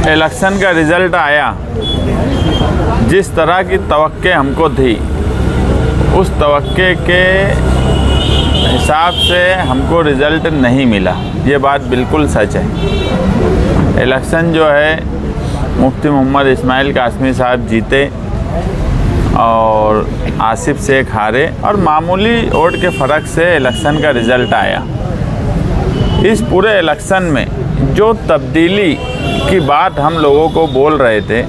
Election का result आया, जिस तरह की तवक्के हमको थी उस तवक्के के हिसाब से हमको रिज़ल्ट नहीं मिला। ये बात बिल्कुल सच है। इलेक्शन जो है मुफ्ती मोहम्मद इस्माइल कासमी साहब जीते और आसिफ शेख हारे और मामूली वोट के फ़र्क से इलेक्शन का रिज़ल्ट आया। इस पूरे इलेक्शन में जो तब्दीली की बात हम लोगों को बोल रहे थे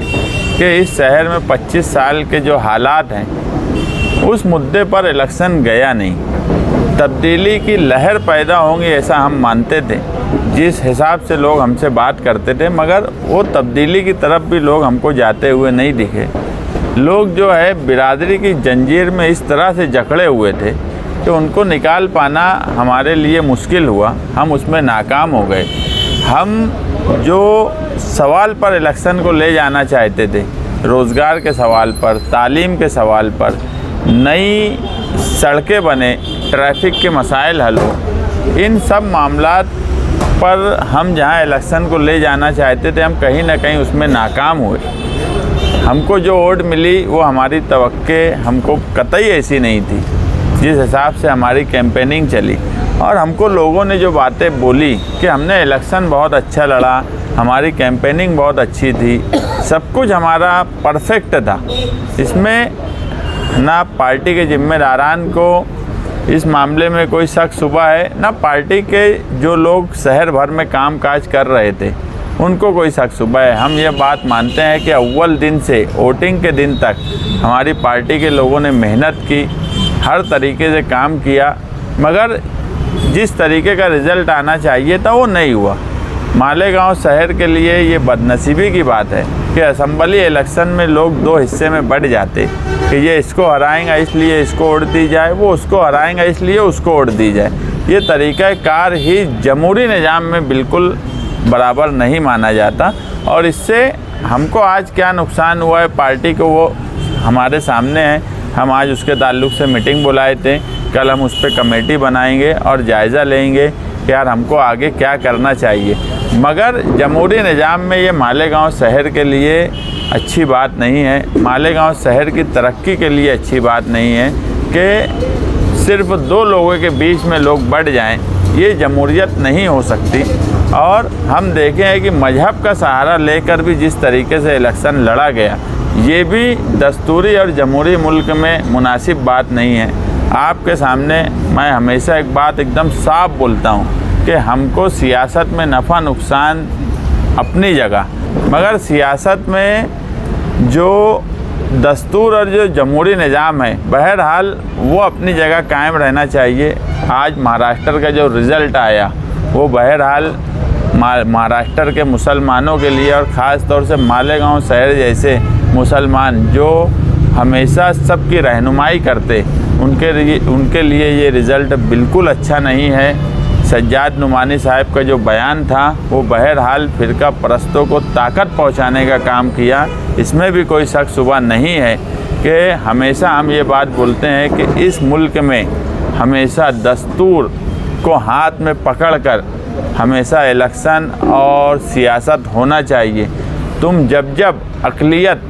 कि इस शहर में 25 साल के जो हालात हैं उस मुद्दे पर इलेक्शन गया नहीं। तब्दीली की लहर पैदा होंगी ऐसा हम मानते थे, जिस हिसाब से लोग हमसे बात करते थे, मगर वो तब्दीली की तरफ भी लोग हमको जाते हुए नहीं दिखे। लोग जो है बिरादरी की जंजीर में इस तरह से जकड़े हुए थे कि उनको निकाल पाना हमारे लिए मुश्किल हुआ। हम उसमें नाकाम हो गए। हम जो सवाल पर इलेक्शन को ले जाना चाहते थे, रोज़गार के सवाल पर, तालीम के सवाल पर, नई सड़कें बने, ट्रैफिक के मसाइल हल हो, इन सब मामलात पर हम जहां इलेक्शन को ले जाना चाहते थे, हम कहीं ना कहीं उसमें नाकाम हुए। हमको जो वोट मिली वो हमारी तवक्के हमको कतई ऐसी नहीं थी जिस हिसाब से हमारी कैंपेनिंग चली। और हमको लोगों ने जो बातें बोली कि हमने इलेक्शन बहुत अच्छा लड़ा, हमारी कैंपेनिंग बहुत अच्छी थी, सब कुछ हमारा परफेक्ट था, इसमें ना पार्टी के जिम्मेदारान को इस मामले में कोई शक शुबा है, ना पार्टी के जो लोग शहर भर में काम काज कर रहे थे उनको कोई शक शुबा है। हम ये बात मानते हैं कि अव्वल दिन से वोटिंग के दिन तक हमारी पार्टी के लोगों ने मेहनत की, हर तरीके से काम किया, मगर जिस तरीके का रिज़ल्ट आना चाहिए था वो नहीं हुआ। मालेगांव शहर के लिए ये बदनसीबी की बात है कि असेंबली इलेक्शन में लोग दो हिस्से में बढ़ जाते कि ये इसको हराएंगा इसलिए इसको वोट दी जाए, वो उसको हराएंगा इसलिए उसको वोट दी जाए। ये तरीक़ाकार ही जमहूरी निज़ाम में बिल्कुल बराबर नहीं माना जाता। और इससे हमको आज क्या नुकसान हुआ है पार्टी को वो हमारे सामने है। हम आज उसके ताल्लुक़ से मीटिंग बुलाए थे, कल हम उस पर कमेटी बनाएंगे और जायज़ा लेंगे कि यार हमको आगे क्या करना चाहिए। मगर जमहूरी निज़ाम में ये मालेगांव शहर के लिए अच्छी बात नहीं है, मालेगांव शहर की तरक्की के लिए अच्छी बात नहीं है कि सिर्फ दो लोगों के बीच में लोग बढ़ जाएं। ये जमहूरियत नहीं हो सकती। और हम देखें हैं कि मजहब का सहारा लेकर भी जिस तरीके से इलेक्शन लड़ा गया, ये भी दस्तूरी और जमहूरी मुल्क में मुनासिब बात नहीं है। आपके सामने मैं हमेशा एक बात एकदम साफ बोलता हूँ कि हमको सियासत में नफ़ा नुकसान अपनी जगह, मगर सियासत में जो दस्तूर और जो जमहूरी निज़ाम है बहरहाल वो अपनी जगह कायम रहना चाहिए। आज महाराष्ट्र का जो रिज़ल्ट आया वो बहरहाल महाराष्ट्र के मुसलमानों के लिए और ख़ास तौर से मालेगांव शहर जैसे मुसलमान जो हमेशा सबकी रहनुमाई करते, उनके लिए ये रिज़ल्ट बिल्कुल अच्छा नहीं है। सज्जाद नुमानी साहब का जो बयान था वो बहरहाल फ़िरका परस्तों को ताकत पहुंचाने का काम किया। इसमें भी कोई शक शुबा नहीं है कि हमेशा हम ये बात बोलते हैं कि इस मुल्क में हमेशा दस्तूर को हाथ में पकड़कर हमेशा इलेक्शन और सियासत होना चाहिए। तुम जब अक़लियत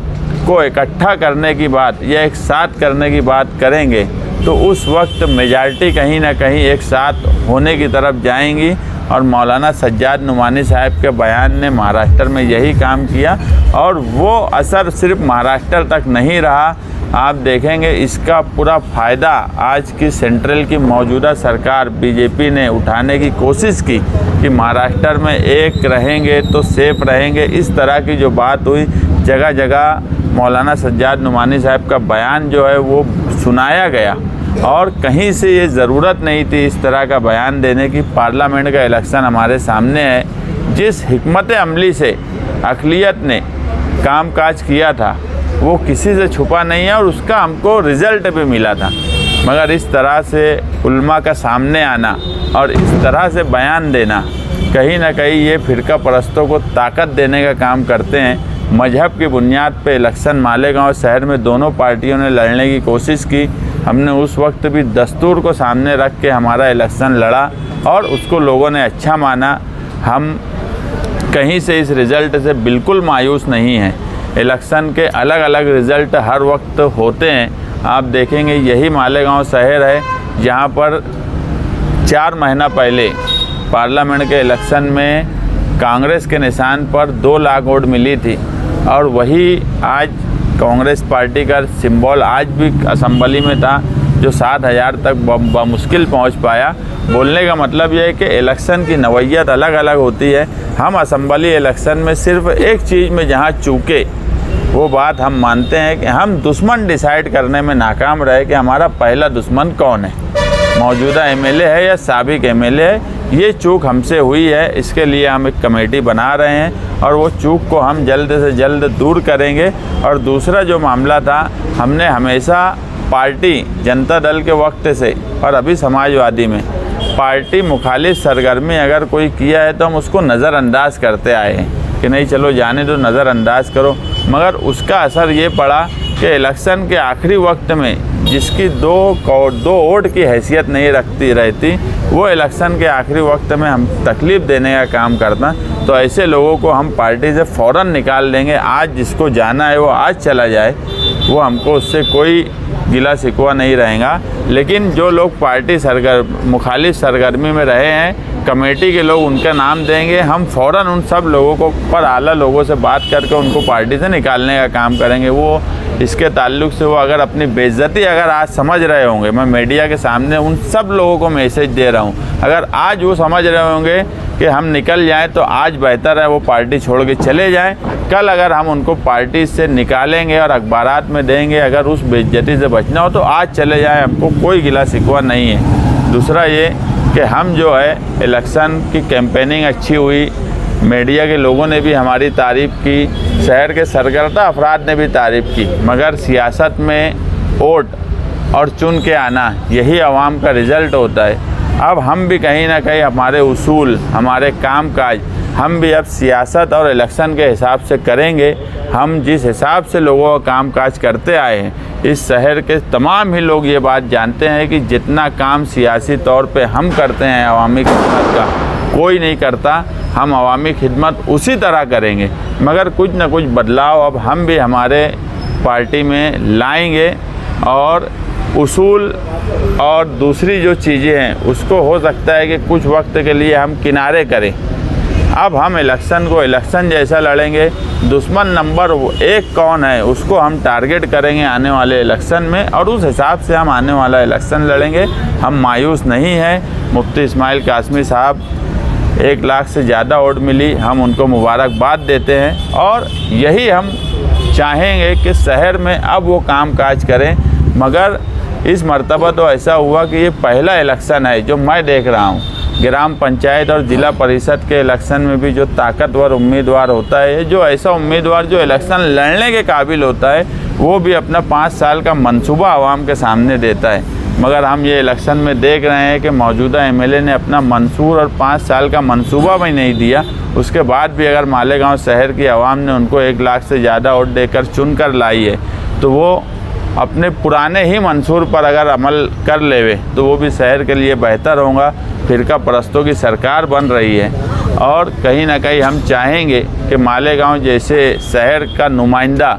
को इकट्ठा करने की बात या एक साथ करने की बात करेंगे तो उस वक्त मेजॉरिटी कहीं ना कहीं एक साथ होने की तरफ जाएंगी। और मौलाना सज्जाद नुमानी साहब के बयान ने महाराष्ट्र में यही काम किया और वो असर सिर्फ महाराष्ट्र तक नहीं रहा। आप देखेंगे इसका पूरा फ़ायदा आज की सेंट्रल की मौजूदा सरकार बीजेपी ने उठाने की कोशिश की कि महाराष्ट्र में एक रहेंगे तो सेफ रहेंगे। इस तरह की जो बात हुई, जगह जगह मौलाना सज्जाद नुमानी साहब का बयान जो है वो सुनाया गया और कहीं से ये ज़रूरत नहीं थी इस तरह का बयान देने की। पार्लियामेंट का इलेक्शन हमारे सामने है। जिस हिकमत अमली से अक़लियत ने काम काज किया था वो किसी से छुपा नहीं है और उसका हमको रिज़ल्ट भी मिला था। मगर इस तरह से उल्मा का सामने आना और इस तरह से बयान देना कहीं ना कहीं ये फ़िरका परस्तों को ताकत देने का काम करते हैं। मजहब की बुनियाद पे इलेक्शन मालेगांव शहर में दोनों पार्टियों ने लड़ने की कोशिश की। हमने उस वक्त भी दस्तूर को सामने रख के हमारा इलेक्शन लड़ा और उसको लोगों ने अच्छा माना। हम कहीं से इस रिज़ल्ट से बिल्कुल मायूस नहीं हैं। इलेक्शन के अलग अलग रिज़ल्ट हर वक्त होते हैं। आप देखेंगे यही मालेगांव शहर है जहां पर 4 महीना पहले पार्लियामेंट के इलेक्शन में कांग्रेस के निशान पर 2 लाख वोट मिली थी, और वही आज कांग्रेस पार्टी का सिंबल आज भी असेंबली में था जो 7,000 तक बमुश्किल पहुंच पाया। बोलने का मतलब यह है कि इलेक्शन की नौइयत अलग अलग होती है। हम असेंबली इलेक्शन में सिर्फ एक चीज़ में जहां चूके, वो बात हम मानते हैं कि हम दुश्मन डिसाइड करने में नाकाम रहे कि हमारा पहला दुश्मन कौन है, मौजूदा एमएलए है या साबिक एमएलए है। ये चूक हमसे हुई है, इसके लिए हम एक कमेटी बना रहे हैं और वो चूक को हम जल्द से जल्द दूर करेंगे। और दूसरा जो मामला था, हमने हमेशा पार्टी जनता दल के वक्त से और अभी समाजवादी में पार्टी मुखालिफ सरगर्मी अगर कोई किया है तो हम उसको नज़रअंदाज करते आए हैं कि नहीं चलो जाने दो, नज़रअंदाज करो। मगर उसका असर ये पड़ा कि इलेक्शन के आखिरी वक्त में जिसकी 2 वोट की हैसियत नहीं रहती वो इलेक्शन के आखिरी वक्त में हम तकलीफ़ देने का काम करता। तो ऐसे लोगों को हम पार्टी से फ़ौरन निकाल देंगे। आज जिसको जाना है वो आज चला जाए, वो हमको उससे कोई गिला शिकवा नहीं रहेगा। लेकिन जो लोग पार्टी मुखालिफ सरगर्मी में रहे हैं, कमेटी के लोग उनका नाम देंगे। हम फ़ौरन उन सब लोगों को पर आला लोगों से बात करके उनको पार्टी से निकालने का काम करेंगे। वो इसके ताल्लुक से वो अगर अपनी बेइज्जती अगर आज समझ रहे होंगे, मैं मीडिया के सामने उन सब लोगों को मैसेज दे रहा हूँ, अगर आज वो समझ रहे होंगे कि हम निकल जाएं तो आज बेहतर है वो पार्टी छोड़ के चले जाएं। कल अगर हम उनको पार्टी से निकालेंगे और अखबारात में देंगे, अगर उस बेइज्जती से बचना हो तो आज चले जाएं, हमको कोई गिला शिकवा नहीं है। दूसरा ये कि हम जो है इलेक्शन की कैंपेनिंग अच्छी हुई, मीडिया के लोगों ने भी हमारी तारीफ़ की, शहर के सरकर्ता अफराद ने भी तारीफ़ की। मगर सियासत में वोट और चुन के आना यही आवाम का रिज़ल्ट होता है। अब हम भी कहीं ना कहीं हमारे उसूल, हमारे कामकाज, हम भी अब सियासत और इलेक्शन के हिसाब से करेंगे। हम जिस हिसाब से लोगों का कामकाज करते आए हैं, इस शहर के तमाम ही लोग ये बात जानते हैं कि जितना काम सियासी तौर पे हम करते हैं अवामी खिदमत का, कोई नहीं करता। हम अवामी खिदमत उसी तरह करेंगे, मगर कुछ न कुछ बदलाव अब हम भी हमारे पार्टी में लाएंगे। और उसूल और दूसरी जो चीज़ें हैं उसको हो सकता है कि कुछ वक्त के लिए हम किनारे करें। अब हम इलेक्शन को इलेक्शन जैसा लड़ेंगे। दुश्मन नंबर 1 कौन है उसको हम टारगेट करेंगे आने वाले इलेक्शन में, और उस हिसाब से हम आने वाला इलेक्शन लड़ेंगे। हम मायूस नहीं हैं। मुफ्ती इस्माइल कासमी साहब 1 लाख से ज़्यादा वोट मिली, हम उनको मुबारकबाद देते हैं और यही हम चाहेंगे कि शहर में अब वो कामकाज करें। मगर इस मर्तबा तो ऐसा हुआ कि ये पहला इलेक्शन है जो मैं देख रहा हूँ। ग्राम पंचायत और ज़िला परिषद के इलेक्शन में भी जो ताकतवर उम्मीदवार होता है, जो ऐसा उम्मीदवार जो इलेक्शन लड़ने के काबिल होता है, वो भी अपना 5 साल का मंसूबा आवाम के सामने देता है। मगर हम ये इलेक्शन में देख रहे हैं कि मौजूदा एमएलए ने अपना मंसूर और 5 साल का मंसूबा भी नहीं दिया। उसके बाद भी अगर मालेगांव शहर की आवाम ने उनको 1 लाख से ज़्यादा वोट देकर चुन कर लाई है, तो वो अपने पुराने ही मंसूर पर अगर अमल कर लेवे तो वो भी शहर के लिए बेहतर होगा। फ़िरका परस्तों की सरकार बन रही है और कहीं ना कहीं हम चाहेंगे कि मालेगांव जैसे शहर का नुमाइंदा,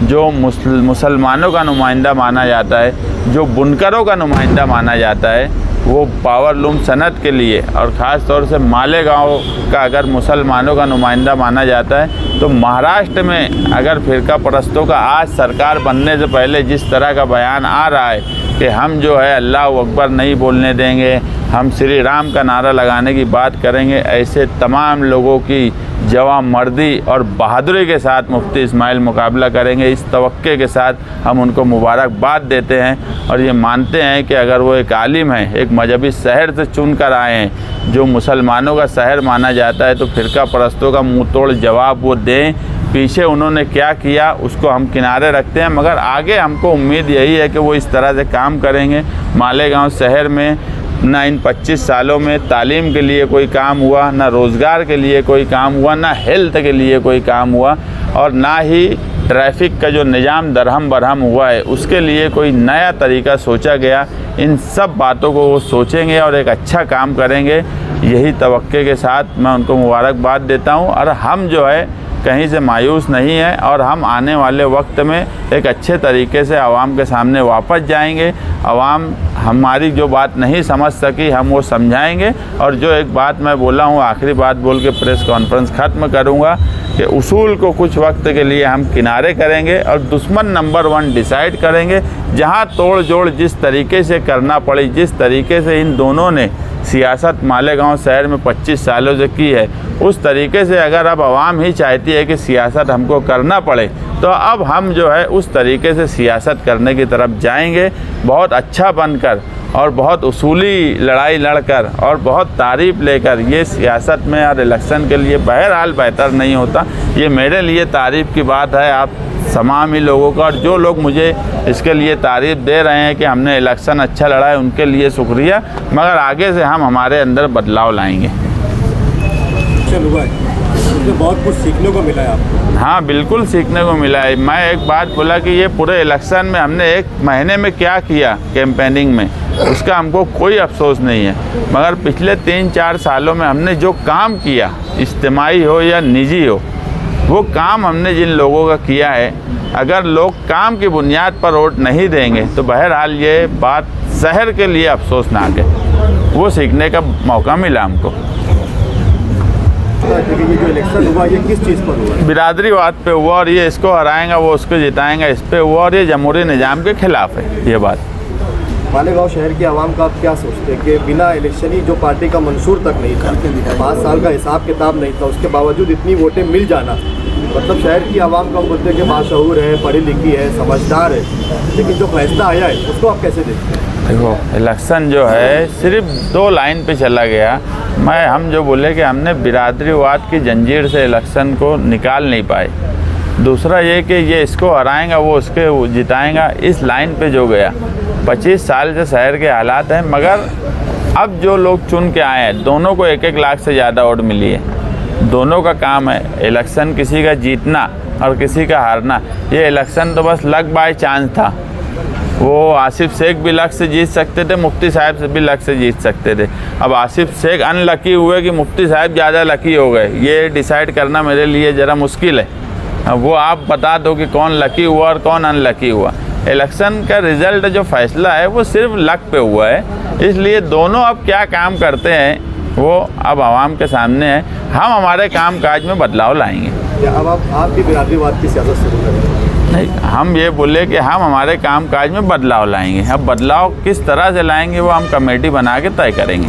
जो मुसलमानों का नुमाइंदा माना जाता है, जो बुनकरों का नुमाइंदा माना जाता है, वो पावरलूम सनत के लिए और ख़ास तौर से मालेगांव का अगर मुसलमानों का नुमाइंदा माना जाता है, तो महाराष्ट्र में अगर फ़िरका परस्तों का आज सरकार बनने से पहले जिस तरह का बयान आ रहा है कि हम जो है अल्लाह अकबर नहीं बोलने देंगे, हम श्री राम का नारा लगाने की बात करेंगे, ऐसे तमाम लोगों की जवान मर्दी और बहादुरी के साथ मुफ्ती इस्माइल मुकाबला करेंगे। इस तवक्के के साथ हम उनको मुबारकबाद देते हैं और ये मानते हैं कि अगर वो एक आलिम है, एक मजहबी शहर से चुन कर आए हैं जो मुसलमानों का शहर माना जाता है, तो फ़िरका परस्तों का मुँह तोड़ जवाब वो दें। पीछे उन्होंने क्या किया उसको हम किनारे रखते हैं, मगर आगे हमको उम्मीद यही है कि वो इस तरह से काम करेंगे। मालेगांव शहर में ना इन 25 सालों में तालीम के लिए कोई काम हुआ, ना रोज़गार के लिए कोई काम हुआ, ना हेल्थ के लिए कोई काम हुआ, और ना ही ट्रैफिक का जो निज़ाम दरहम बरहम हुआ है उसके लिए कोई नया तरीका सोचा गया। इन सब बातों को वो सोचेंगे और एक अच्छा काम करेंगे, यही तवक्के के साथ मैं उनको मुबारकबाद देता हूँ। और हम जो है कहीं से मायूस नहीं है और हम आने वाले वक्त में एक अच्छे तरीके से आवाम के सामने वापस जाएंगे। आवाम हमारी जो बात नहीं समझ सकी हम वो समझाएंगे। और जो एक बात मैं बोला हूँ, आखिरी बात बोल के प्रेस कॉन्फ्रेंस ख़त्म करूँगा कि उसूल को कुछ वक्त के लिए हम किनारे करेंगे और दुश्मन नंबर 1 डिसाइड करेंगे। जहाँ तोड़ जोड़ जिस तरीके से करना पड़ी, जिस तरीके से इन दोनों ने सियासत मालेगांव शहर में 25 सालों से की है, उस तरीके से अगर अब आवाम ही चाहती है कि सियासत हमको करना पड़े तो अब हम जो है उस तरीके से सियासत करने की तरफ जाएंगे। बहुत अच्छा बनकर और बहुत उसूली लड़ाई लड़कर और बहुत तारीफ़ लेकर ये सियासत में और इलेक्शन के लिए बहरहाल बेहतर नहीं होता। ये मेरे लिए तारीफ़ की बात है, आप तमाम ही लोगों का। और जो लोग मुझे इसके लिए तारीफ़ दे रहे हैं कि हमने इलेक्शन अच्छा लड़ा है, उनके लिए शुक्रिया। मगर आगे से हम हमारे अंदर बदलाव लाएंगे। बहुत कुछ सीखने को मिला है आपको? हाँ, बिल्कुल सीखने को मिला है। मैं एक बात बोला कि ये पूरे इलेक्शन में हमने 1 महीने में क्या किया कैंपेनिंग में, उसका हमको कोई अफसोस नहीं है। मगर पिछले 3-4 सालों में हमने जो काम किया, इज्तिमाई हो या निजी हो, वो काम हमने जिन लोगों का किया है, अगर लोग काम की बुनियाद पर वोट नहीं देंगे तो बहरहाल ये बात शहर के लिए अफसोसनाक है। वो सीखने का मौका मिला हमको। ये जो इलेक्शन हुआ ये किस चीज़ पर हुआ? बिरादरीवाद पे हुआ और ये इसको हराएंगा वो उसको जिताएंगा, इस पे हुआ। और ये जमहूरी निज़ाम के खिलाफ है ये बात। मालेगांव शहर की आवाम का आप क्या सोचते हैं कि बिना इलेक्शनी जो पार्टी का मंशूर तक नहीं था, 5 साल का हिसाब किताब नहीं था, उसके बावजूद इतनी वोटें मिल जाना, मतलब शहर की आवाम का बोलते हैं कि बाशऊर है, पढ़ी लिखी है, समझदार है, लेकिन जो फैसला आया है उसको आप कैसे देखते हैं? देखो, इलेक्शन जो है सिर्फ 2 लाइन पे चला गया। हम जो बोले कि हमने बिरादरीवाद की जंजीर से इलेक्शन को निकाल नहीं पाए। दूसरा ये कि ये इसको हराएंगा वो उसके जिताएंगा, इस लाइन पे जो गया। 25 साल से शहर के हालात हैं, मगर अब जो लोग चुन के आए हैं, दोनों को 1-1 लाख से ज़्यादा वोट मिली है। दोनों का काम है इलेक्शन, किसी का जीतना और किसी का हारना। ये इलेक्शन तो बस लक बाय चांस था। वो आसिफ शेख भी लक से जीत सकते थे, मुफ्ती साहब से भी लक से जीत सकते थे। अब आसिफ शेख अनलकी हुए कि मुफ्ती साहब ज़्यादा लकी हो गए, ये डिसाइड करना मेरे लिए ज़रा मुश्किल है। अब वो आप बता दो कि कौन लकी हुआ और कौन अनलकी हुआ। इलेक्शन का रिज़ल्ट जो फैसला है वो सिर्फ लक पे हुआ है, इसलिए दोनों अब क्या काम करते हैं वो अब आवाम के सामने है। हम हमारे काम काज में बदलाव लाएंगे। अब आप भी बिरादरीवाद की सियासत शुरू करेंगे? नहीं, हम ये बोले कि हम हमारे काम काज में बदलाव लाएंगे। अब बदलाव किस तरह से लाएंगे वो हम कमेटी बना के तय करेंगे।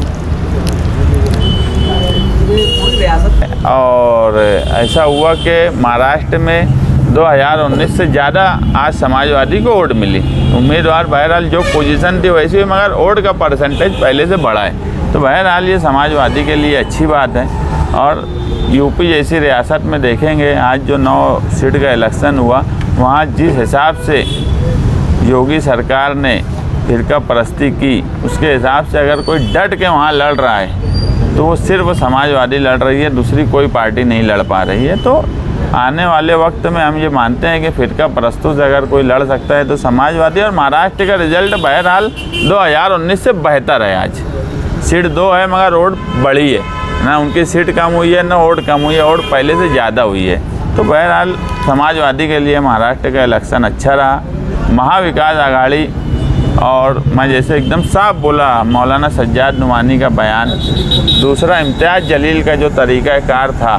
और ऐसा हुआ कि महाराष्ट्र में 2019 से ज़्यादा आज समाजवादी को वोट मिली। उम्मीदवार बहरहाल जो पोजीशन थी वैसी, मगर वोट का परसेंटेज पहले से बढ़ा है, तो बहरहाल ये समाजवादी के लिए अच्छी बात है। और यूपी जैसी रियासत में देखेंगे, आज जो 9 सीट का इलेक्शन हुआ, वहाँ जिस हिसाब से योगी सरकार ने फिरका परस्ती की, उसके हिसाब से अगर कोई डट के वहाँ लड़ रहा है तो वो सिर्फ समाजवादी लड़ रही है, दूसरी कोई पार्टी नहीं लड़ पा रही है। तो आने वाले वक्त में हम ये मानते हैं कि फिरका परस्तों से अगर कोई लड़ सकता है तो समाजवादी। और महाराष्ट्र का रिजल्ट बहरहाल 2019 से बेहतर है। आज सीट 2 है मगर वोट बढ़ी है, ना उनकी सीट कम हुई है ना वोट कम हुई है, वोट पहले से ज़्यादा हुई है। तो बहरहाल समाजवादी के लिए महाराष्ट्र का इलेक्शन अच्छा रहा। महाविकास आघाड़ी, और मैं जैसे एकदम साफ बोला मौलाना सज्जाद नुमानी का बयान, दूसरा इम्तियाज़ जलील का जो तरीक़ाकार था,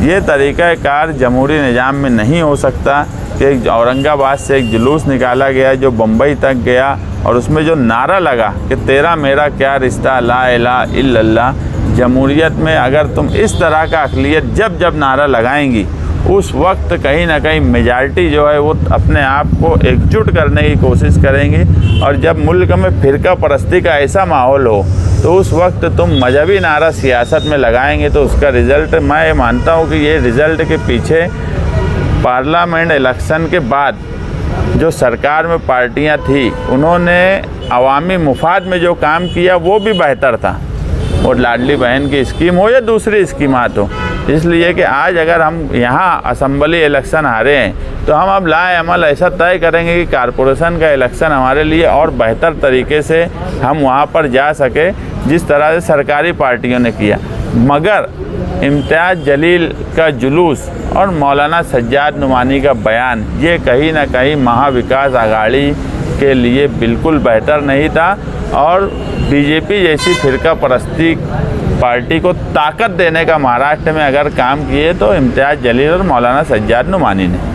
ये तरीक़ाकार जमहूरी निज़ाम में नहीं हो सकता कि औरंगाबाद से एक जुलूस निकाला गया जो बम्बई तक गया और उसमें जो नारा लगा कि तेरा मेरा क्या रिश्ता ला इलाहा इल्लल्लाह। जमहूरियत में अगर तुम इस तरह का अक़लियत जब जब नारा लगाएंगी, उस वक्त कहीं ना कहीं मेजॉरिटी जो है वो अपने आप को एकजुट करने की कोशिश करेंगी। और जब मुल्क में फ़िरका परस्ती का ऐसा माहौल हो तो उस वक्त तुम मजहबी नारा सियासत में लगाएंगे तो उसका रिज़ल्ट, मैं मानता हूँ कि ये रिज़ल्ट के पीछे पार्लियामेंट इलेक्शन के बाद जो सरकार में पार्टियां थी उन्होंने अवामी मुफाद में जो काम किया वो भी बेहतर था। और लाडली बहन की स्कीम हो या दूसरी स्कीमात हो, इसलिए कि आज अगर हम यहाँ असम्बली इलेक्शन हारे हैं तो हम अब लाएअमल ऐसा तय करेंगे कि कारपोरेशन का इलेक्शन हमारे लिए और बेहतर तरीके से हम वहाँ पर जा सके जिस तरह से सरकारी पार्टियों ने किया। मगर इम्तियाज़ जलील का जुलूस और मौलाना सज्जाद नुमानी का बयान ये कहीं ना कहीं महाविकास आघाड़ी के लिए बिल्कुल बेहतर नहीं था और बीजेपी जैसी फिरका परस्ती पार्टी को ताकत देने का महाराष्ट्र में अगर काम किए तो इम्तियाज़ जलील और मौलाना सज्जाद नुमानी ने।